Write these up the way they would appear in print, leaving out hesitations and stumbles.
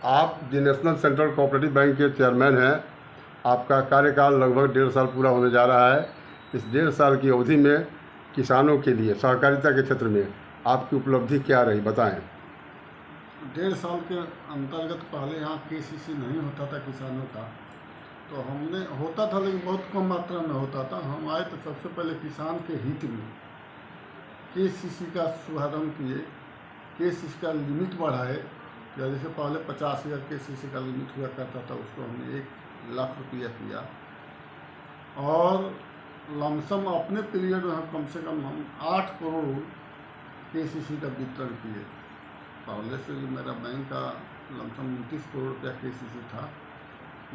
आप the national central cooperative bank के chairman हैं। आपका कार्यकाल लगभग 1.5 साल पूरा होने जा रहा है। इस 1.5 साल की अवधि में किसानों के लिए सहकारिता के क्षेत्र में आपकी उपलब्धि क्या रही, बताएं। 1.5 साल के अंतर्गत पहले यहाँ KCC नहीं होता था किसानों का, तो हमने होता था लेकिन बहुत कम मात्रा में होता था। हम आए तो सबसे पहले किसान के हित में KCC का शुभारम्भ किए, KCC का लिमिट बढ़ाए। या जैसे पहले 50,000 KCC का लिमिट हुआ करता था, उसको हमने 1 लाख रुपया किया और लमसम अपने पीरियड में कम से कम हम 8 करोड़ KCC का वितरण किए। पहले से जो मेरा बैंक का लमसम 29 करोड़ रुपया KCC था,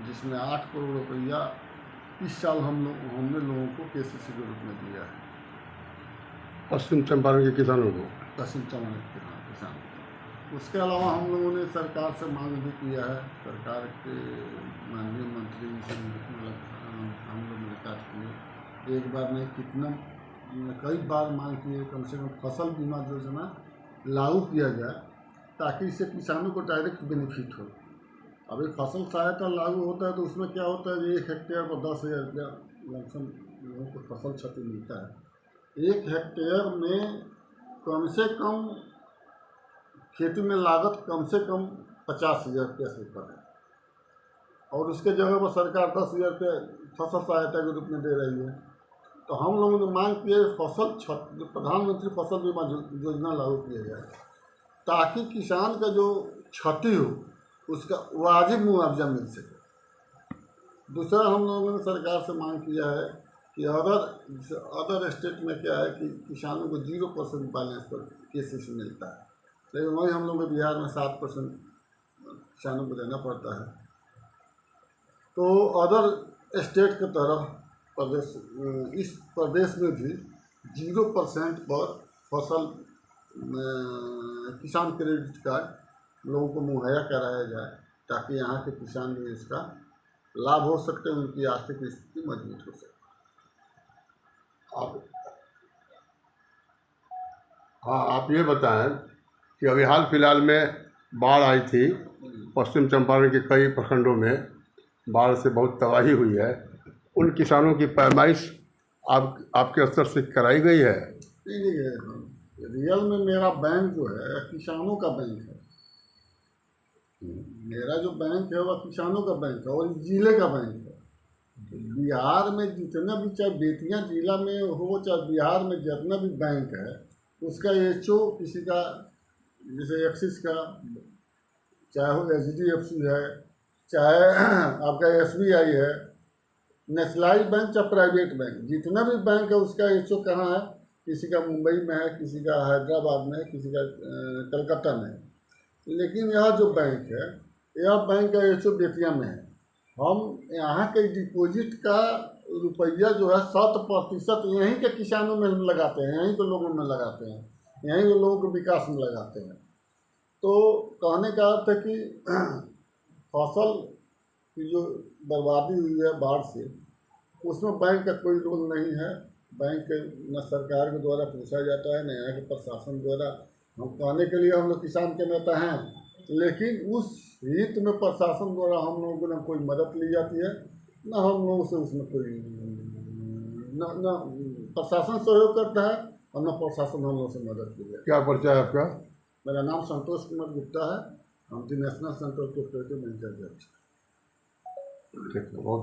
जिसमें 8 करोड़ रुपया इस साल हमने लोगों को KCC के रूप में दिया है। पश्चिम चंपारण के किसानों को, पश्चिम चंपारण के किसान। उसके अलावा हम लोगों ने सरकार से मांग भी किया है। सरकार के माननीय मंत्री से हम लोग मुलाकात किए, एक बार नहीं कई बार मांग किए, कम से कम फसल बीमा योजना लागू किया जाए ताकि इससे किसानों को डायरेक्ट बेनिफिट हो। अभी फसल सहायता लागू होता है तो उसमें क्या होता है, 1 हेक्टेयर पर 10,000 रुपया लमसम लोगों को फसल क्षति मिलता है। 1 हेक्टेयर में कम से कम खेती में लागत कम से कम 50,000 रुपये से ऊपर है और उसके जगह पर सरकार 10,000 रुपये फसल सहायता के रूप में दे रही है। तो हम लोगों ने मांग की है प्रधानमंत्री फसल बीमा योजना लागू किया जाए ताकि किसान का जो क्षति हो उसका वाजिब मुआवजा मिल सके। दूसरा, हम लोगों ने सरकार से मांग किया है कि अदर स्टेट में क्या है कि किसानों को 0% बैलेंस पर KCC मिलता है, लेकिन वही हम लोग बिहार में 7% किसानों को देना पड़ता है। तो अदर स्टेट की तरह इस प्रदेश में भी 0% पर फसल किसान क्रेडिट कार्ड लोगों को मुहैया कराया जाए ताकि यहाँ के किसान भी इसका लाभ हो सकते, उनकी आर्थिक स्थिति मजबूत हो सके। आप ये बताएं कि अभी हाल फिलहाल में बाढ़ आई थी, पश्चिम चंपारण के कई प्रखंडों में बाढ़ से बहुत तबाही हुई है। उन किसानों की पैमाइश आपके स्तर से कराई गई है? रियल में मेरा बैंक जो है किसानों का बैंक है। मेरा जो बैंक है वह किसानों का बैंक है और जिले का बैंक है। बिहार में जितना भी, चाहे बेतिया जिला में हो चाहे बिहार में जितना भी बैंक है, उसका HO किसी का, जैसे एक्सिस का, चाहे वो HDFC है, चाहे आपका SBI है, नेशनलाइज बैंक चाहे प्राइवेट बैंक, जितना भी बैंक है उसका HO कहाँ है, किसी का मुंबई में है, किसी का हैदराबाद में है, किसी का कलकत्ता में है। लेकिन यह जो बैंक है, यह बैंक का HO बेतिया में है। हम यहाँ के डिपॉजिट का रुपया जो है 100% यहीं के किसानों में हम लगाते हैं, यहीं के लोगों में लगाते हैं, यहीं के लोगों के विकास में लगाते हैं। तो कहने का अर्थ है कि फसल की जो बर्बादी हुई है बाढ़ से, उसमें बैंक का कोई रोल नहीं है। बैंक न सरकार के द्वारा पूछा जाता है, न यहाँ के प्रशासन द्वारा। हम कहने के लिए हम लोग किसान के नेता हैं, लेकिन उस हित में प्रशासन द्वारा हम लोगों को न कोई मदद ली जाती है, न हम लोगों से उसमें कोई न प्रशासन सहयोग करता है और न प्रशासन हम लोगों से मदद की जाती है। क्या परिचय है आपका? मेरा नाम संतोष कुमार गुप्ता है। हम the national central cooperative bank के अध्यक्ष हैं। ठीक है, बहुत